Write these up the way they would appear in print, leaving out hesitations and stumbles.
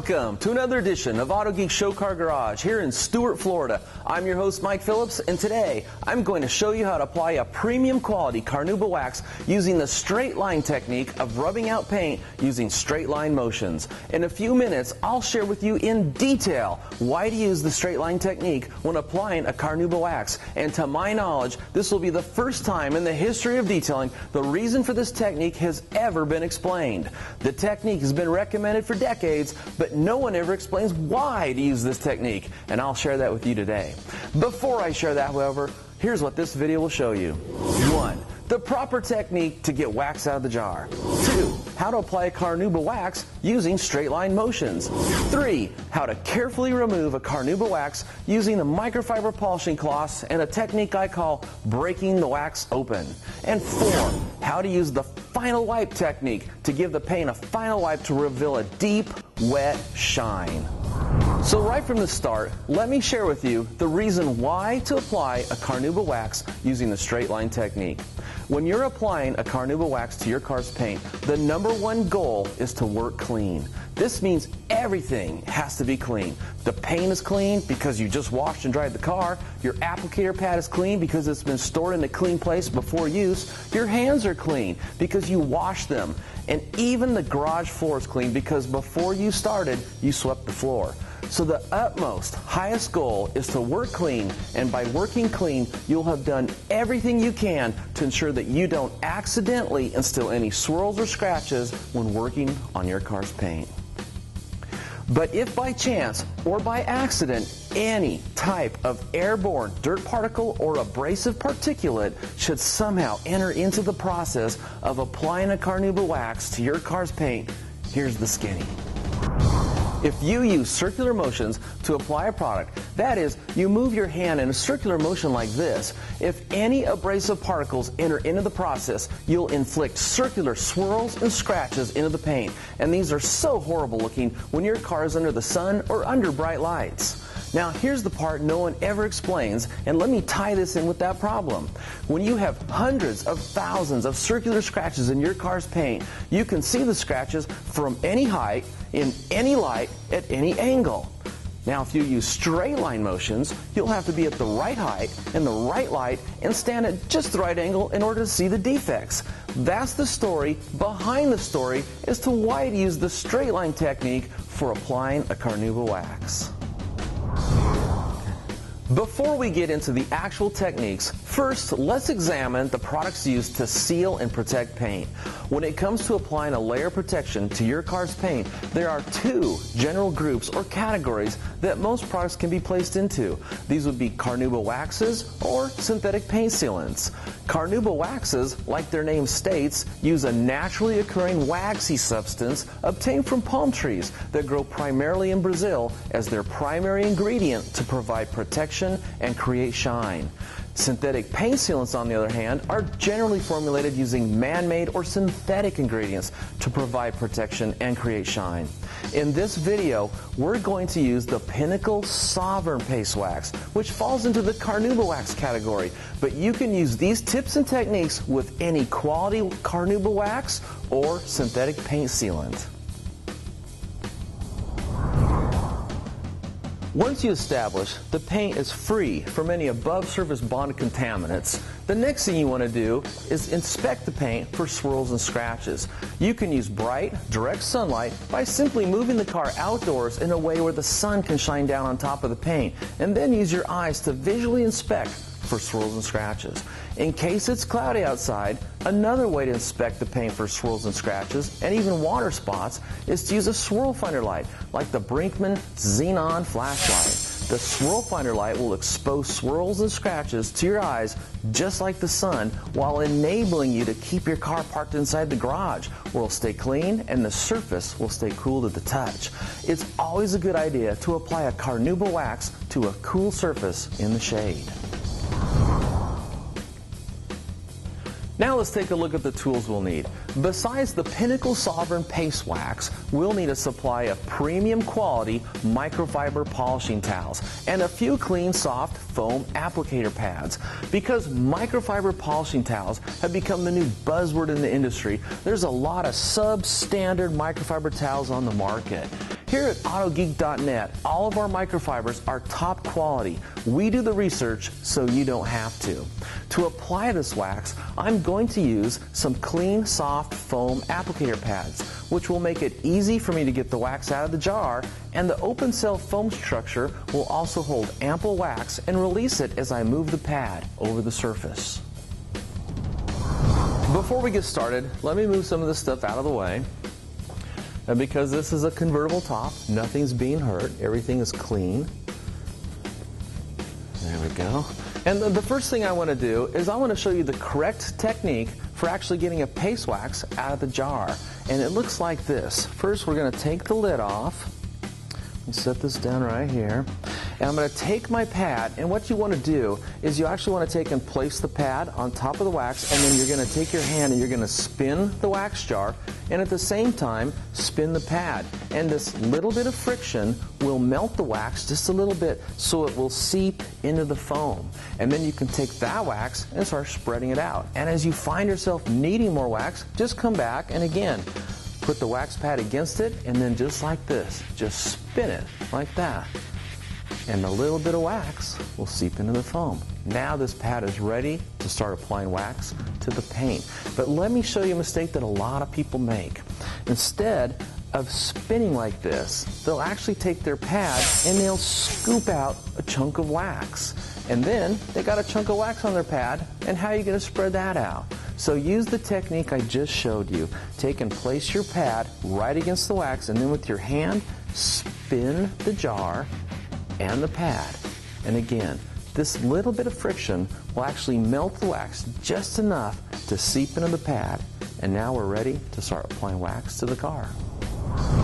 Welcome to another edition of Autogeek Show Car Garage here in Stuart, Florida. I'm your host, Mike Phillips, and today I'm going to show you how to apply a premium quality Carnauba wax using the Straightline technique of rubbing out paint using Straightline motions. In a few minutes, I'll share with you in detail why to use the Straightline technique when applying a Carnauba wax. And to my knowledge, this will be the first time in the history of detailing the reason for this technique has ever been explained. The technique has been recommended for decades, but no one ever explains why to use this technique, and I'll share that with you today. Before I share that, however, here's what this video will show you. 1. The proper technique to get wax out of the jar. 2. How to apply a Carnauba wax using Straightline motions. 3. How to carefully remove a Carnauba wax using the microfiber polishing cloths and a technique I call breaking the wax open. And 4. How to use the final wipe technique to give the paint a final wipe to reveal a deep, wet shine. So right from the start, let me share with you the reason why to apply a Carnauba wax using the Straightline technique. When you're applying a Carnauba wax to your car's paint, the #1 goal is to work clean. This means everything has to be clean. The paint is clean because you just washed and dried the car. Your applicator pad is clean because it's been stored in a clean place before use. Your hands are clean because you washed them. And even the garage floor is clean because before you started, you swept the floor. So the utmost, highest goal is to work clean, and by working clean, you'll have done everything you can to ensure that you don't accidentally instill any swirls or scratches when working on your car's paint. But if by chance or by accident any type of airborne dirt particle or abrasive particulate should somehow enter into the process of applying a Carnauba wax to your car's paint, here's the skinny. If you use circular motions to apply a product, that is, you move your hand in a circular motion like this, if any abrasive particles enter into the process, you'll inflict circular swirls and scratches into the paint. And these are so horrible looking when your car is under the sun or under bright lights. Now here's the part no one ever explains, and let me tie this in with that problem. When you have hundreds of thousands of circular scratches in your car's paint, you can see the scratches from any height, in any light, at any angle. Now if you use straight line motions, you'll have to be at the right height, in the right light, and stand at just the right angle in order to see the defects. That's the story behind the story as to why to use the straight line technique for applying a Carnauba wax. Before we get into the actual techniques, first let's examine the products used to seal and protect paint. When it comes to applying a layer of protection to your car's paint, there are 2 general groups or categories that most products can be placed into. These would be Carnauba waxes or synthetic paint sealants. Carnauba waxes, like their name states, use a naturally occurring waxy substance obtained from palm trees that grow primarily in Brazil as their primary ingredient to provide protection and create shine. Synthetic paint sealants, on the other hand, are generally formulated using man-made or synthetic ingredients to provide protection and create shine. In this video, we're going to use the Pinnacle Souverän Paste Wax, which falls into the Carnauba wax category, but you can use these tips and techniques with any quality Carnauba wax or synthetic paint sealant. Once you establish the paint is free from any above surface bonded contaminants, the next thing you want to do is inspect the paint for swirls and scratches. You can use bright, direct sunlight by simply moving the car outdoors in a way where the sun can shine down on top of the paint, and then use your eyes to visually inspect for swirls and scratches. In case it's cloudy outside, another way to inspect the paint for swirls and scratches, and even water spots, is to use a swirl finder light, like the Brinkmann Xenon flashlight. The swirl finder light will expose swirls and scratches to your eyes just like the sun, while enabling you to keep your car parked inside the garage, where it'll stay clean and the surface will stay cool to the touch. It's always a good idea to apply a Carnauba wax to a cool surface in the shade. Now let's take a look at the tools we'll need. Besides the Pinnacle Souverän Paste Wax, we'll need a supply of premium quality microfiber polishing towels and a few clean, soft foam applicator pads. Because microfiber polishing towels have become the new buzzword in the industry, there's a lot of substandard microfiber towels on the market. Here at Autogeek.net, all of our microfibers are top quality. We do the research so you don't have to. To apply this wax, I'm going to use some clean, soft foam applicator pads, which will make it easy for me to get the wax out of the jar, and the open cell foam structure will also hold ample wax and release it as I move the pad over the surface. Before we get started, let me move some of this stuff out of the way. And because this is a convertible top, nothing's being hurt. Everything is clean. There we go. And the first thing I want to do is I want to show you the correct technique for actually getting a paste wax out of the jar. And it looks like this. First, we're going to take the lid off. And set this down right here. And I'm going to take my pad, and what you want to do is you actually want to take and place the pad on top of the wax, and then you're going to take your hand and you're going to spin the wax jar, and at the same time spin the pad. And this little bit of friction will melt the wax just a little bit so it will seep into the foam. And then you can take that wax and start spreading it out. And as you find yourself needing more wax, just come back and again, put the wax pad against it, and then just like this, just spin it like that. And a little bit of wax will seep into the foam. Now this pad is ready to start applying wax to the paint. But let me show you a mistake that a lot of people make. Instead of spinning like this, they'll actually take their pad and they'll scoop out a chunk of wax. And then they got a chunk of wax on their pad, and how are you going to spread that out? So use the technique I just showed you. Take and place your pad right against the wax, and then with your hand, spin the jar and the pad. And again, this little bit of friction will actually melt the wax just enough to seep into the pad. And now we're ready to start applying wax to the car.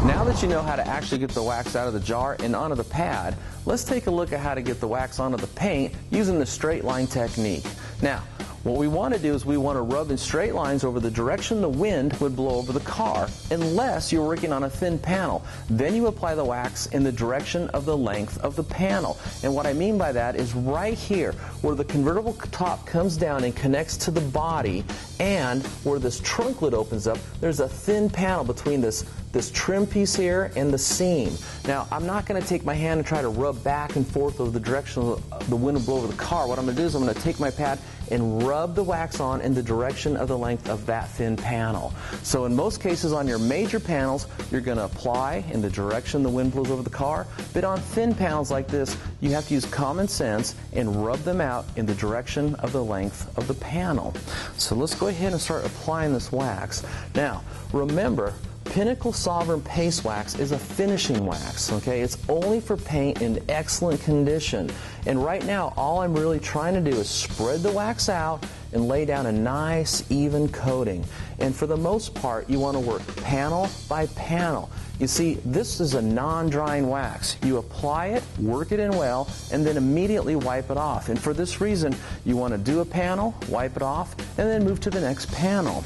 Now that you know how to actually get the wax out of the jar and onto the pad, let's take a look at how to get the wax onto the paint using the straight line technique. Now, what we want to do is we want to rub in straight lines over the direction the wind would blow over the car, unless you're working on a thin panel. Then you apply the wax in the direction of the length of the panel. And what I mean by that is right here, where the convertible top comes down and connects to the body, and where this trunk lid opens up, there's a thin panel between this trim piece here and the seam. Now, I'm not going to take my hand and try to rub back and forth over the direction of the wind will blow over the car. What I'm going to do is I'm going to take my pad and rub the wax on in the direction of the length of that thin panel. So in most cases on your major panels, you're going to apply in the direction the wind blows over the car. But on thin panels like this, you have to use common sense and rub them out in the direction of the length of the panel. So let's go ahead and start applying this wax. Now, remember, Pinnacle Souverän Paste Wax is a finishing wax, okay? It's only for paint in excellent condition. And right now, all I'm really trying to do is spread the wax out and lay down a nice, even coating. And for the most part, you want to work panel by panel. You see, this is a non-drying wax. You apply it, work it in well, and then immediately wipe it off. And for this reason, you want to do a panel, wipe it off, and then move to the next panel.